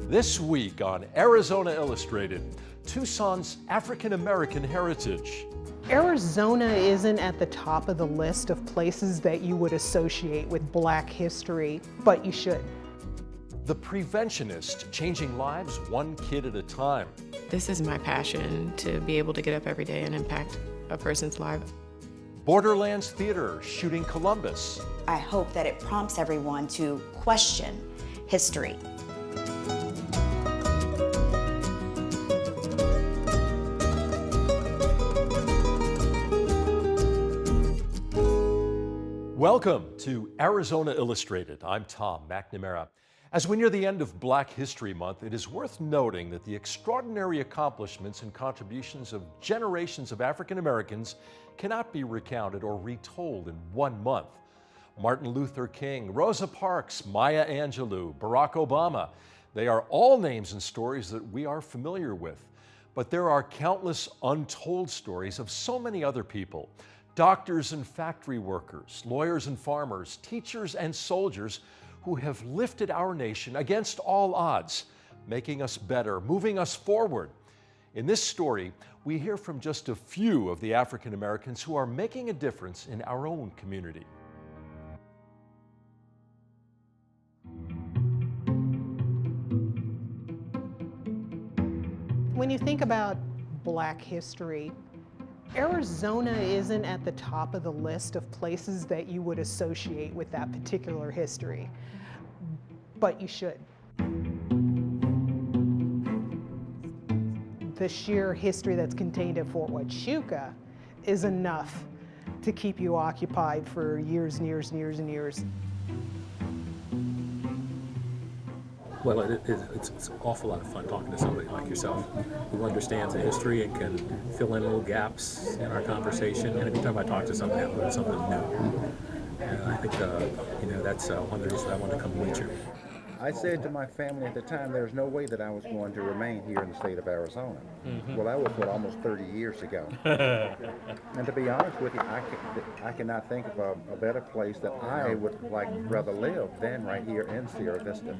This week on Arizona Illustrated, Tucson's African American heritage. Arizona isn't at the top of the list of places that you would associate with Black history, but you should. The Preventionist, changing lives one kid at a time. This is my passion, to be able to get up every day and impact a person's life. Borderlands Theater, shooting Columbus. I hope that it prompts everyone to question history. Welcome to Arizona Illustrated. I'm Tom McNamara. As we near the end of Black History Month, it is worth noting that the extraordinary accomplishments and contributions of generations of African Americans cannot be recounted or retold in 1 month. Martin Luther King, Rosa Parks, Maya Angelou, Barack Obama, they are all names and stories that we are familiar with. But there are countless untold stories of so many other people. Doctors and factory workers, lawyers and farmers, teachers and soldiers who have lifted our nation against all odds, making us better, moving us forward. In this story, we hear from just a few of the African Americans who are making a difference in our own community. When you think about Black history, Arizona isn't at the top of the list of places that you would associate with that particular history, but you should. The sheer history that's contained at Fort Huachuca is enough to keep you occupied for years and years and years and years. Well, it's an awful lot of fun talking to somebody like yourself who understands the history and can fill in little gaps in our conversation. And every time I talk to somebody, I learn something new. And I think, that's one of the reasons I want to come meet you. I said to my family at the time, there's no way that I was going to remain here in the state of Arizona. Well, that was almost 30 years ago. And to be honest with you, I cannot think of a better place that I would rather live than right here in Sierra Vista.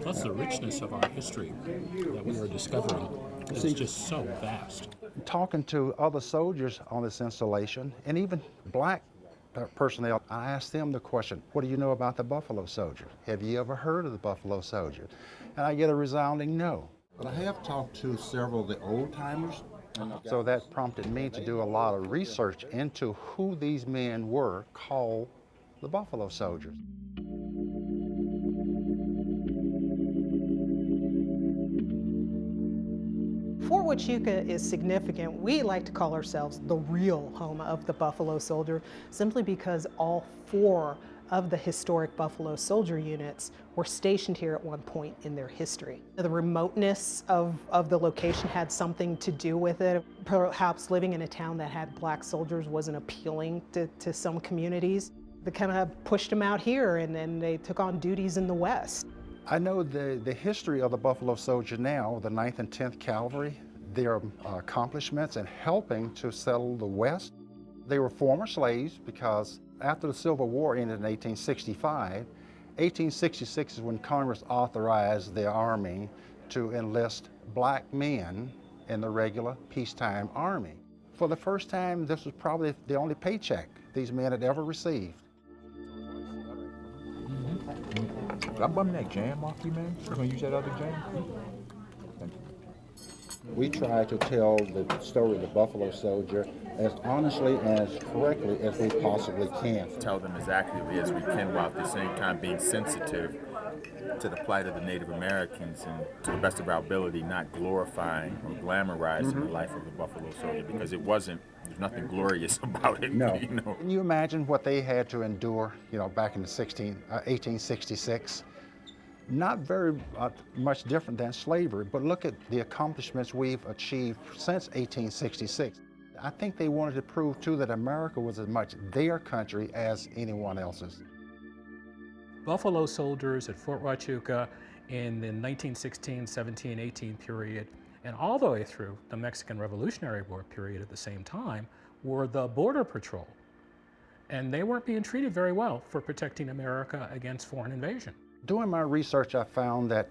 Plus the richness of our history that we are discovering is just so vast. Talking to other soldiers on this installation, and even Black personnel, I asked them the question, what do you know about the Buffalo Soldier? Have you ever heard of the Buffalo Soldier? And I get a resounding no. But I have talked to several of the old-timers. So that prompted me to do a lot of research into who these men were called the Buffalo Soldiers. Fort Huachuca is significant. We like to call ourselves the real home of the Buffalo Soldier, simply because all 4 of the historic Buffalo Soldier units were stationed here at one point in their history. The remoteness of the location had something to do with it. Perhaps living in a town that had Black soldiers wasn't appealing to some communities. They kind of pushed them out here, and then they took on duties in the West. I know the history of the Buffalo Soldier now, the 9th and 10th Cavalry, their accomplishments in helping to settle the West. They were former slaves because after the Civil War ended in 1865, 1866 is when Congress authorized the Army to enlist Black men in the regular peacetime Army. For the first time, this was probably the only paycheck these men had ever received. Did I bum that jam off you, man? You gonna use that other jam? Thank you. We try to tell the story of the Buffalo Soldier as honestly and as correctly as we possibly can. Tell them as accurately as we can, while at the same time being sensitive to the plight of the Native Americans and, to the best of our ability, not glorifying or glamorizing the life of the Buffalo Soldier, because there's nothing glorious about it. No. You know. Can you imagine what they had to endure, back in the 1866? Not very much different than slavery, but look at the accomplishments we've achieved since 1866. I think they wanted to prove, too, that America was as much their country as anyone else's. Buffalo soldiers at Fort Huachuca in the 1916, 17, 18 period, and all the way through the Mexican Revolutionary War period at the same time, were the Border Patrol. And they weren't being treated very well for protecting America against foreign invasion. Doing my research, I found that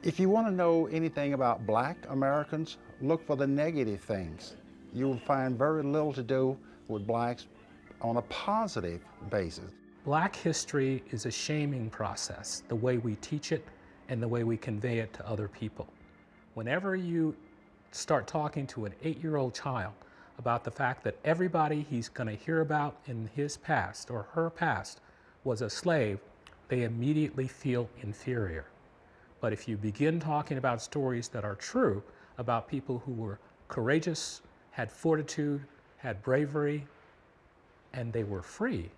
If you want to know anything about Black Americans, look for the negative things. You will find very little to do with blacks on a positive basis. Black history is a shaming process, the way we teach it and the way we convey it to other people. Whenever you start talking to an 8-year-old child about the fact that everybody he's going to hear about in his past or her past was a slave, they immediately feel inferior. But if you begin talking about stories that are true, about people who were courageous, had fortitude, had bravery, and they were free,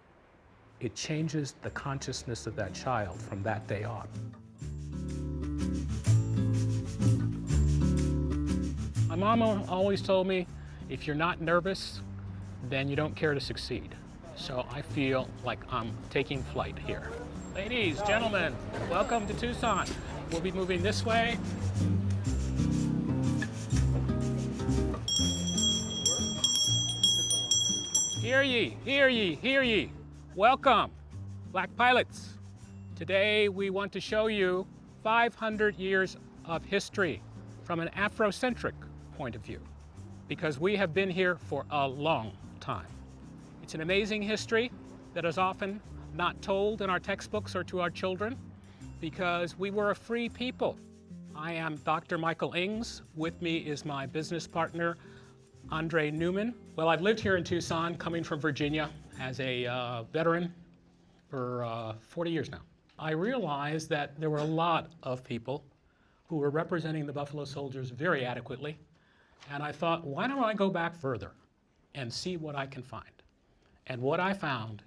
it changes the consciousness of that child from that day on. My mama always told me, if you're not nervous, then you don't care to succeed. So I feel like I'm taking flight here. Ladies, gentlemen, welcome to Tucson. We'll be moving this way. Hear ye, hear ye, hear ye. Welcome, Black pilots. Today we want to show you 500 years of history from an Afrocentric point of view, because we have been here for a long time. It's an amazing history that is often not told in our textbooks or to our children, because we were a free people. I am Dr. Michael Ings. With me is my business partner, Andre Newman. Well, I've lived here in Tucson, coming from Virginia, as a veteran for 40 years now. I realized that there were a lot of people who were representing the Buffalo Soldiers very adequately, and I thought, why don't I go back further and see what I can find? And what I found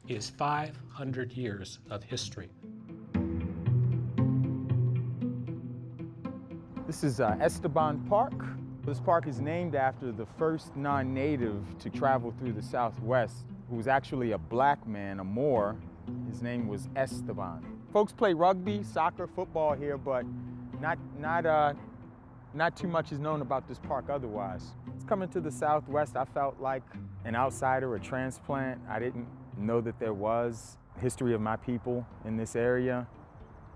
is 500 years of history. This is Esteban Park. This park is named after the first non-native to travel through the Southwest, who was actually a black man, a Moor. His name was Esteban. Folks play rugby, soccer, football here, but not too much is known about this park otherwise. Coming to the Southwest, I felt like an outsider, a transplant. I didn't know that there was history of my people in this area.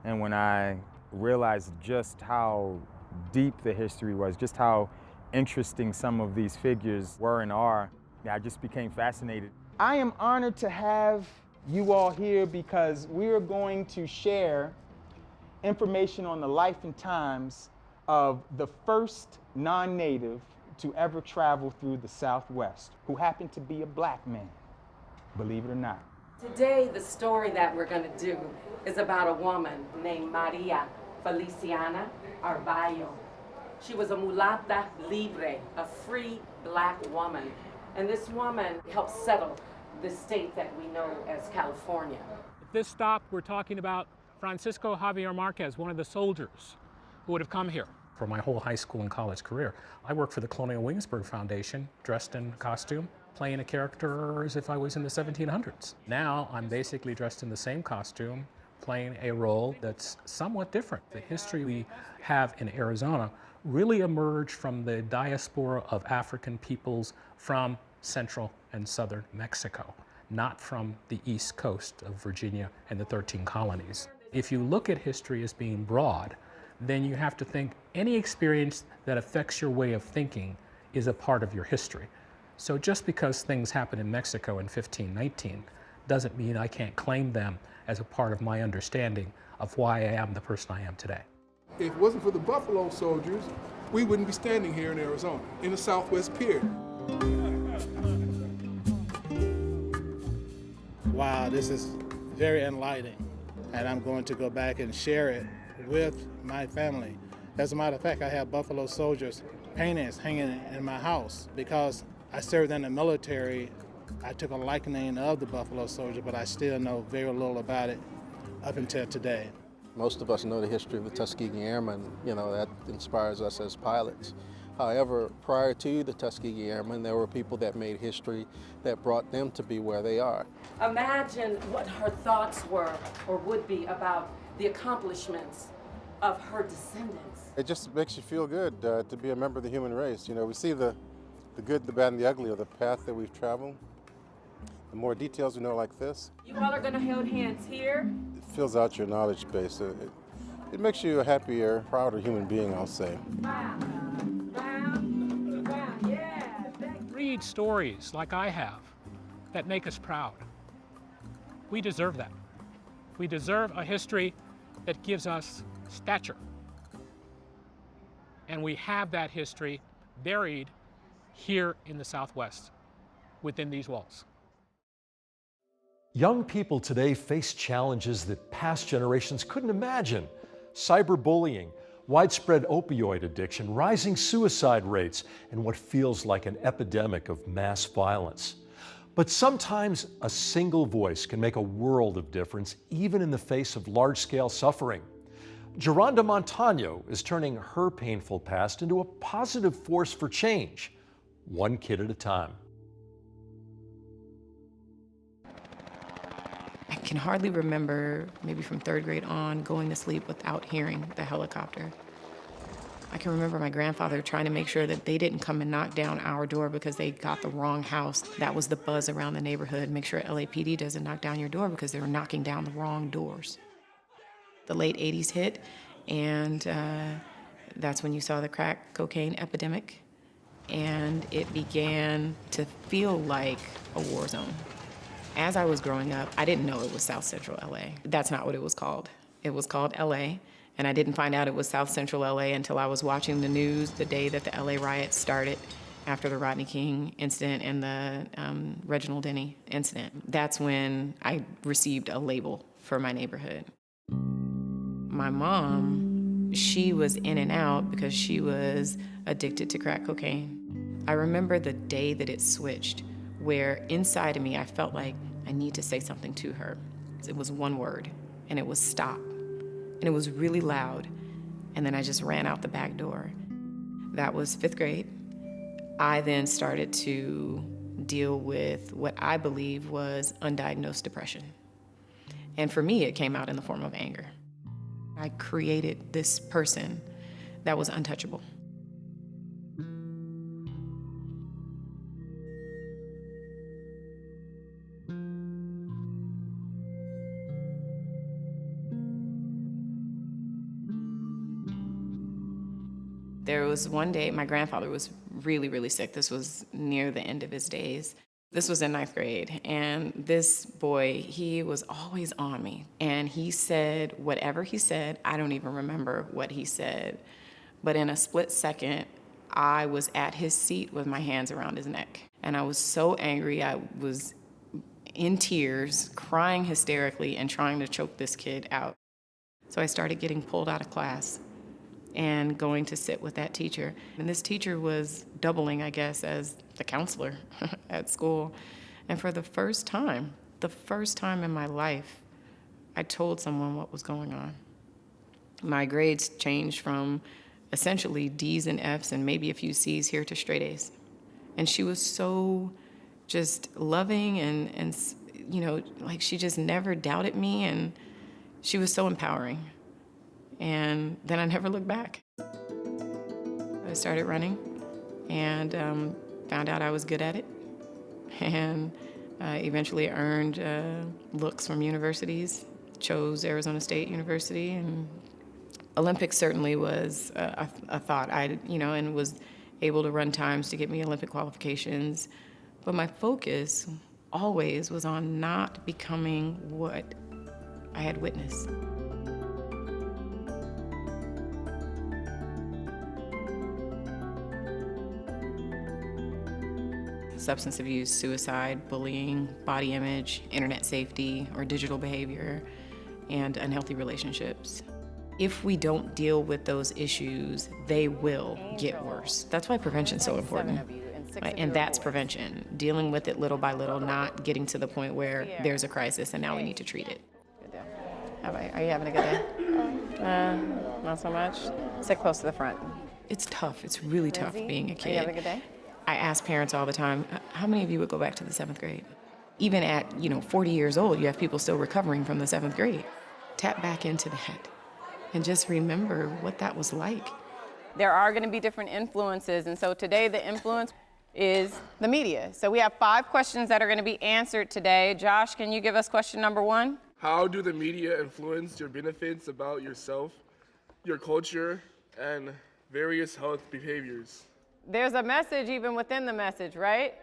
And when I realized just how deep the history was, just how interesting some of these figures were and are, I just became fascinated. I am honored to have you all here because we are going to share information on the life and times of the first non-native to ever travel through the Southwest, who happened to be a black man, believe it or not. Today, the story that we're going to do is about a woman named Maria Feliciana Arballo. She was a mulata libre, a free black woman. And this woman helped settle the state that we know as California. At this stop, we're talking about Francisco Javier Marquez, one of the soldiers who would have come here. For my whole high school and college career, I worked for the Colonial Williamsburg Foundation, dressed in costume, playing a character as if I was in the 1700s. Now I'm basically dressed in the same costume, playing a role that's somewhat different. The history we have in Arizona really emerged from the diaspora of African peoples from central and southern Mexico, not from the east coast of Virginia and the 13 colonies. If you look at history as being broad, then you have to think any experience that affects your way of thinking is a part of your history. So just because things happened in Mexico in 1519 doesn't mean I can't claim them as a part of my understanding of why I am the person I am today. If it wasn't for the Buffalo Soldiers, we wouldn't be standing here in Arizona, in the Southwest period. Wow, this is very enlightening, and I'm going to go back and share it with my family. As a matter of fact, I have Buffalo Soldiers paintings hanging in my house because I served in the military. I took a likening of the Buffalo Soldier, but I still know very little about it up until today. Most of us know the history of the Tuskegee Airmen, that inspires us as pilots. However, prior to the Tuskegee Airmen, there were people that made history that brought them to be where they are. Imagine what her thoughts were or would be about the accomplishments of her descendants. It just makes you feel good to be a member of the human race. We see the good, the bad, and the ugly of the path that we've traveled. The more details we know like this, You all are going to hold hands here. it fills out your knowledge base. it makes you a happier, prouder human being, I'll say. Read stories like I have that make us proud. We deserve that. We deserve a history that gives us stature. And we have that history buried here in the Southwest, within these walls. Young people today face challenges that past generations couldn't imagine. Cyberbullying, widespread opioid addiction, rising suicide rates, and what feels like an epidemic of mass violence. But sometimes a single voice can make a world of difference, even in the face of large-scale suffering. Geronda Montano is turning her painful past into a positive force for change, one kid at a time. I can hardly remember, maybe from 3rd grade on, going to sleep without hearing the helicopter. I can remember my grandfather trying to make sure that they didn't come and knock down our door because they got the wrong house. That was the buzz around the neighborhood. Make sure LAPD doesn't knock down your door because they were knocking down the wrong doors. The late 80s hit, and that's when you saw the crack cocaine epidemic, and it began to feel like a war zone. As I was growing up, I didn't know it was South Central LA. That's not what it was called. It was called LA, and I didn't find out it was South Central LA until I was watching the news the day that the LA riots started after the Rodney King incident and the Reginald Denny incident. That's when I received a label for my neighborhood. My mom, she was in and out because she was addicted to crack cocaine. I remember the day that it switched, where inside of me I felt like I need to say something to her. It was one word, and it was stop. And it was really loud, and then I just ran out the back door. That was 5th grade. I then started to deal with what I believe was undiagnosed depression. And for me, it came out in the form of anger. I created this person that was untouchable. There was one day, my grandfather was really, really sick. This was near the end of his days. This was in 9th grade, and this boy, he was always on me. And he said whatever he said, I don't even remember what he said. But in a split second, I was at his seat with my hands around his neck. And I was so angry, I was in tears, crying hysterically, and trying to choke this kid out. So I started getting pulled out of class and going to sit with that teacher. And this teacher was doubling, I guess, as the counselor at school. And for the first time in my life, I told someone what was going on. My grades changed from essentially D's and F's and maybe a few C's here to straight A's. And she was so just loving and you know, like she just never doubted me, and she was so empowering. And then I never looked back. I started running and found out I was good at it, and eventually earned looks from universities, chose Arizona State University, and Olympics certainly was a thought. And was able to run times to get me Olympic qualifications, but my focus always was on not becoming what I had witnessed. Substance abuse, suicide, bullying, body image, internet safety, or digital behavior, and unhealthy relationships. If we don't deal with those issues, they will get worse. That's why prevention is so important. And that's prevention, dealing with it little by little, not getting to the point where there's a crisis and now we need to treat it. Good deal. Are you having a good day? Not so much. Sit close to the front. It's tough. It's really tough being a kid. Are you having a good day? I ask parents all the time, how many of you would go back to the 7th grade? Even at 40 years old, you have people still recovering from the 7th grade. Tap back into that and just remember what that was like. There are going to be different influences, and so today the influence is the media. So we have 5 questions that are going to be answered today. Josh, can you give us question number 1? How do the media influence your benefits about yourself your culture, and various health behaviors. There's a message even within the message, right?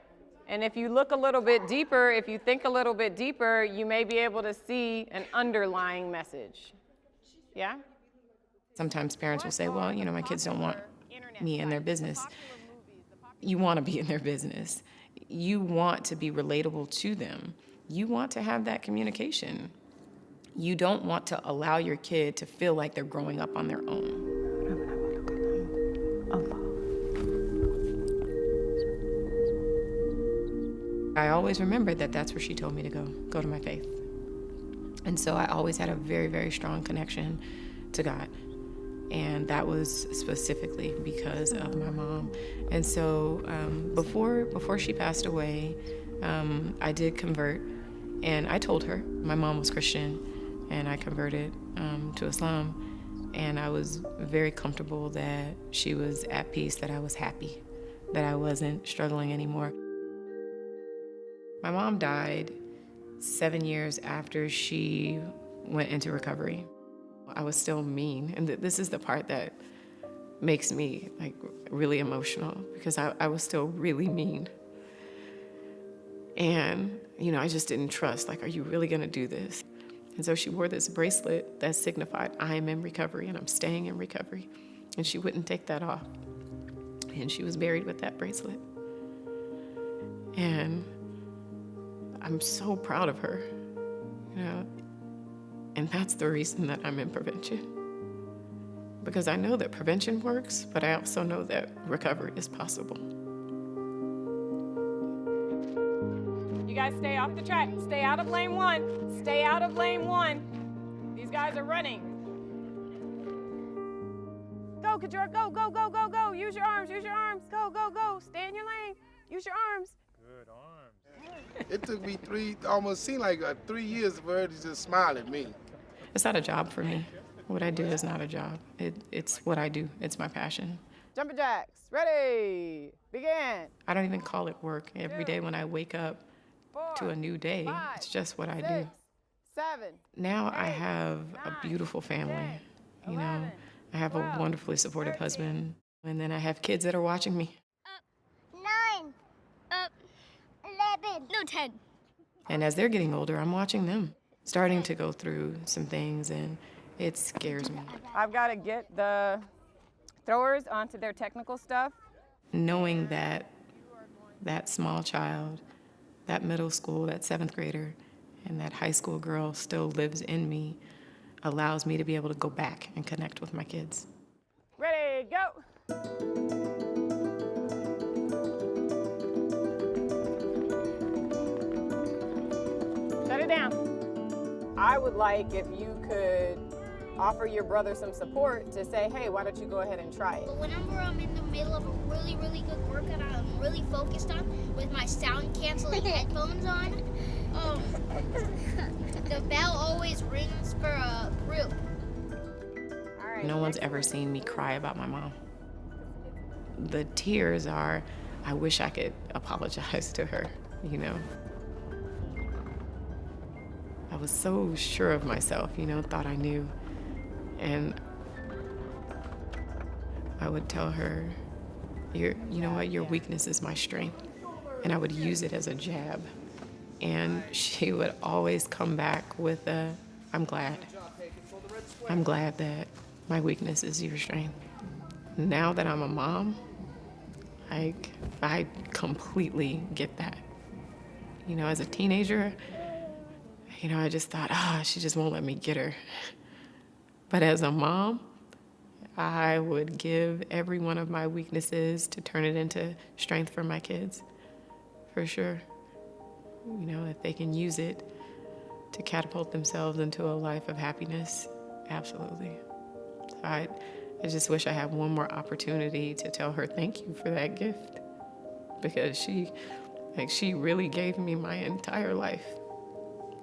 And if you look a little bit deeper, if you think a little bit deeper, you may be able to see an underlying message. Yeah? Sometimes parents will say, well, you know, my kids don't want me in their business. You want to be in their business. You want to be relatable to them. You want to have that communication. You don't want to allow your kid to feel like they're growing up on their own. I always remembered that that's where she told me to go to my faith. And so I always had a very, very strong connection to God. And that was specifically because of my mom. And so before she passed away, I did convert. And I told her my mom was Christian, and I converted to Islam. And I was very comfortable that she was at peace, that I was happy, that I wasn't struggling anymore. My mom died 7 years after she went into recovery. I was still mean, and this is the part that makes me like really emotional, because I was still really mean. And, you know, I just didn't trust, like, are you really gonna do this? And so she wore this bracelet that signified I am in recovery and I'm staying in recovery. And she wouldn't take that off. And she was buried with that bracelet. And I'm so proud of her, you know, and that's the reason that I'm in prevention. Because I know that prevention works, but I also know that recovery is possible. You guys stay off the track. Stay out of lane 1. Stay out of lane 1. These guys are running. Go, Kajor, go, go, go, go, go. Use your arms, use your arms. Go, go, go. Stay in your lane. Use your arms. Good arms. It took me almost seemed like 3 years for her to just smile at me. It's not a job for me. What I do is not a job. It's what I do. It's my passion. Jumping jacks. Ready. Begin. I don't even call it work. Every day when I wake up to a new day, it's just what I do. 7. Now I have a beautiful family. You know, I have a wonderfully supportive husband, and then I have kids that are watching me. 9, 11, no 10. And as they're getting older, I'm watching them, starting to go through some things, and it scares me. I've got to get the throwers onto their technical stuff. Knowing that that small child, that middle school, that 7th grader, and that high school girl still lives in me allows me to be able to go back and connect with my kids. Ready, go. Shut it down. I would like if you could offer your brother some support to say, hey, why don't you go ahead and try it? Whenever I'm in the middle of a really, really good workout I'm really focused on with my sound canceling headphones on, the bell always rings for a group. All right, no one's ever seen me cry about my mom. The tears are, I wish I could apologize to her, you know. I was so sure of myself, you know, thought I knew. And I would tell her, you know what, your weakness is my strength. And I would use it as a jab. And she would always come back with a, I'm glad. I'm glad that my weakness is your strength. Now that I'm a mom, I completely get that. You know, as a teenager, you know, I just thought, she just won't let me get her. But as a mom, I would give every one of my weaknesses to turn it into strength for my kids, for sure. You know, if they can use it to catapult themselves into a life of happiness, absolutely. So I just wish I had one more opportunity to tell her thank you for that gift, because she really gave me my entire life.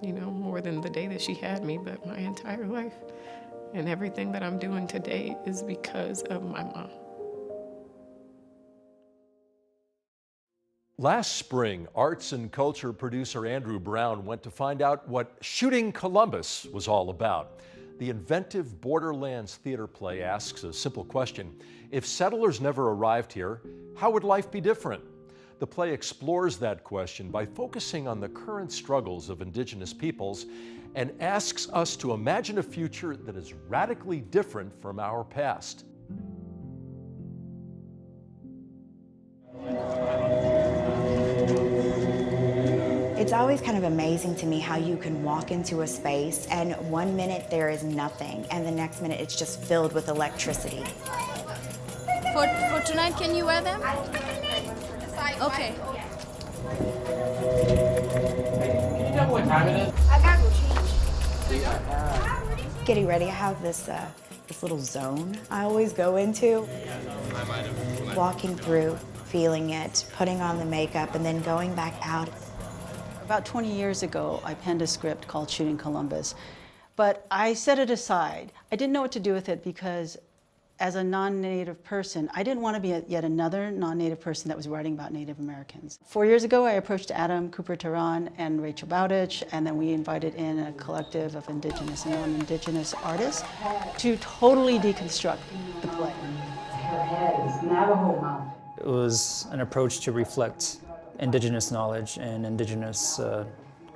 You know, more than the day that she had me, but my entire life. And everything that I'm doing today is because of my mom. Last spring, arts and culture producer Andrew Brown went to find out what shooting Columbus was all about. The inventive Borderlands theater play asks a simple question. If settlers never arrived here, how would life be different? The play explores that question by focusing on the current struggles of indigenous peoples and asks us to imagine a future that is radically different from our past. It's always kind of amazing to me how you can walk into a space and 1 minute there is nothing and the next minute it's just filled with electricity. For tonight, can you wear them? Okay. Can you tell me what time it is? I gotta go change. Getting ready, I have this little zone I always go into. Walking through, feeling it, putting on the makeup, and then going back out. About 20 years ago, I penned a script called Shooting Columbus, but I set it aside. I didn't know what to do with it because as a non-Native person, I didn't want to be yet another non-Native person that was writing about Native Americans. 4 years ago, I approached Adam Cooper-Tehran and Rachel Bowditch, and then we invited in a collective of Indigenous and non-Indigenous artists to totally deconstruct the play. It was an approach to reflect Indigenous knowledge and Indigenous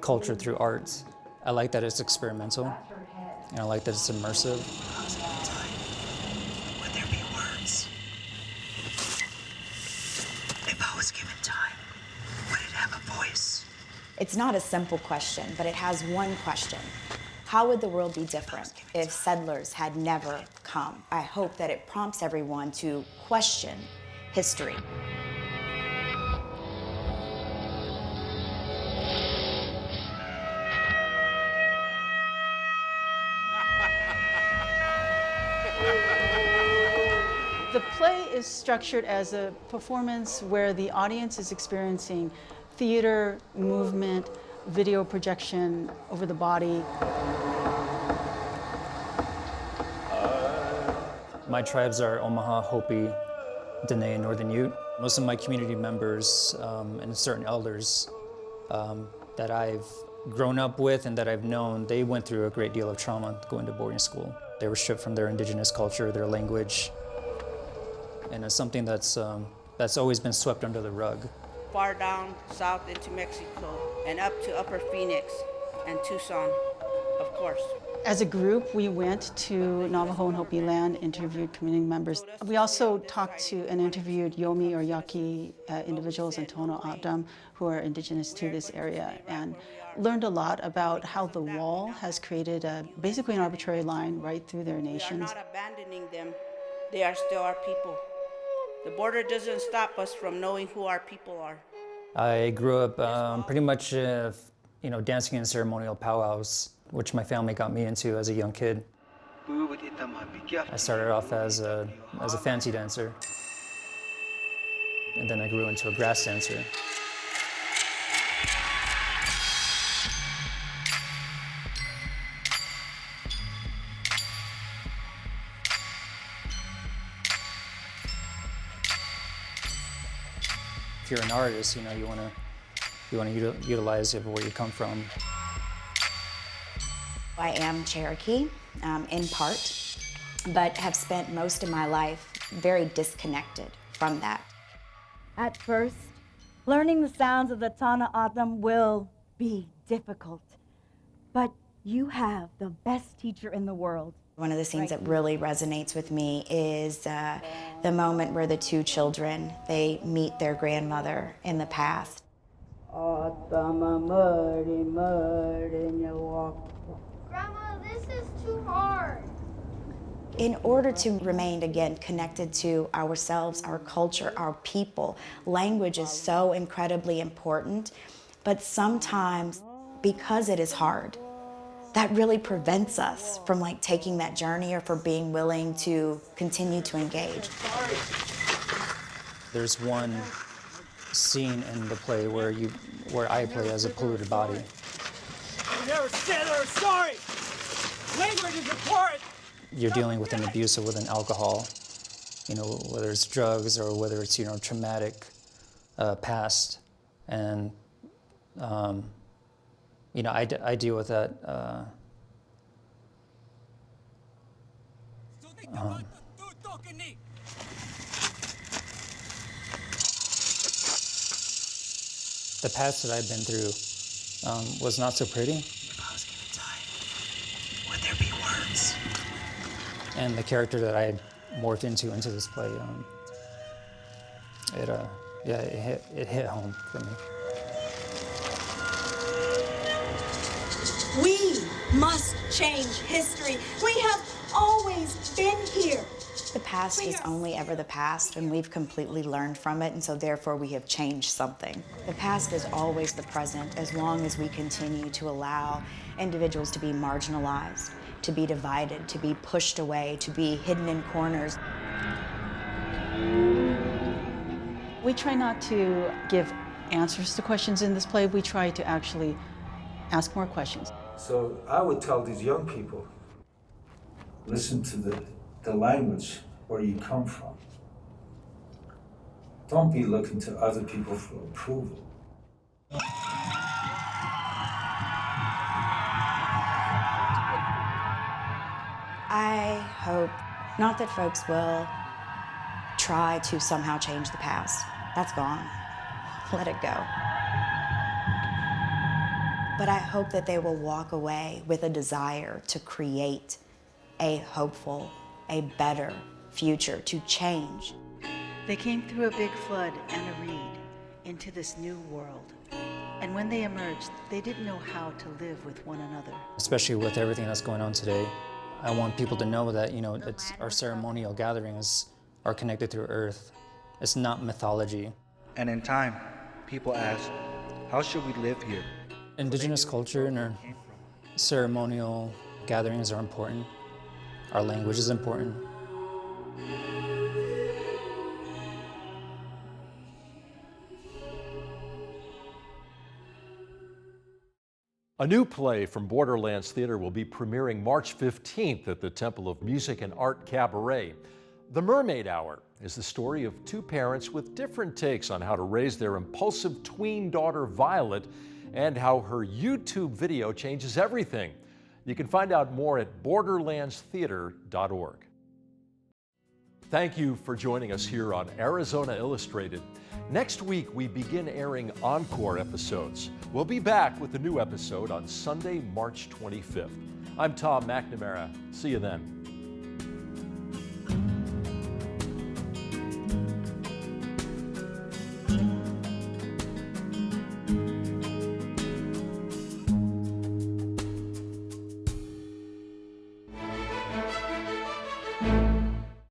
culture through art. I like that it's experimental, and I like that it's immersive. Would there be words? If I was given time, would it have a voice? It's not a simple question, but it has one question. How would the world be different if settlers had never come? I hope that it prompts everyone to question history. The play is structured as a performance where the audience is experiencing theater, movement, video projection over the body. My tribes are Omaha, Hopi, Dene, and Northern Ute. Most of my community members and certain elders that I've grown up with and that I've known, they went through a great deal of trauma going to boarding school. They were stripped from their indigenous culture, their language, and it's something that's always been swept under the rug. Far down south into Mexico and up to Upper Phoenix and Tucson, of course. As a group, we went to Navajo and Hopi land, interviewed community members. We also talked to and interviewed Yomi or Yaqui individuals and Tohono O'odham who are indigenous to this area, and learned a lot about how the wall has created basically an arbitrary line right through their nations. We are not abandoning them. They are still our people. The border doesn't stop us from knowing who our people are. I grew up pretty much, dancing in ceremonial powwows, which my family got me into as a young kid. I started off as a fancy dancer, and then I grew into a grass dancer. If you're an artist, you want to utilize it where you come from. I am Cherokee, in part, but have spent most of my life very disconnected from that. At first, learning the sounds of the Tohono O'odham will be difficult, but you have the best teacher in the world. One of the scenes that really resonates with me is the moment where the two children, they meet their grandmother in the past. Grandma, this is too hard. In order to remain, again, connected to ourselves, our culture, our people, language is so incredibly important, but sometimes, because it is hard, that really prevents us from taking that journey or for being willing to continue to engage. There's one scene in the play where I play as a polluted body. You never said or sorry. Language is important. You're dealing with an abuse or with an alcohol, whether it's drugs or whether it's traumatic past, and I deal with that The past that I've been through was not so pretty. If I was given time, would there be words? And the character that I morphed into this play, it hit home for me. We must change history. We have always been here. The past is only ever the past, and we've completely learned from it, and so therefore we have changed something. The past is always the present as long as we continue to allow individuals to be marginalized, to be divided, to be pushed away, to be hidden in corners. We try not to give answers to questions in this play. We try to actually ask more questions. So I would tell these young people, listen to the language where you come from. Don't be looking to other people for approval. I hope not that folks will try to somehow change the past. That's gone. Let it go. But I hope that they will walk away with a desire to create a hopeful, a better future, to change. They came through a big flood and a reed into this new world. And when they emerged, they didn't know how to live with one another. Especially with everything that's going on today, I want people to know that, it's our ceremonial gatherings are connected through Earth. It's not mythology. And in time, people ask, how should we live here? Indigenous culture and our ceremonial gatherings are important. Our language is important. A new play from Borderlands Theater will be premiering March 15th at the Temple of Music and Art Cabaret. The Mermaid Hour is the story of two parents with different takes on how to raise their impulsive tween daughter Violet and how her YouTube video changes everything. You can find out more at borderlandstheater.org. Thank you for joining us here on Arizona Illustrated. Next week, we begin airing encore episodes. We'll be back with a new episode on Sunday, March 25th. I'm Tom McNamara. See you then.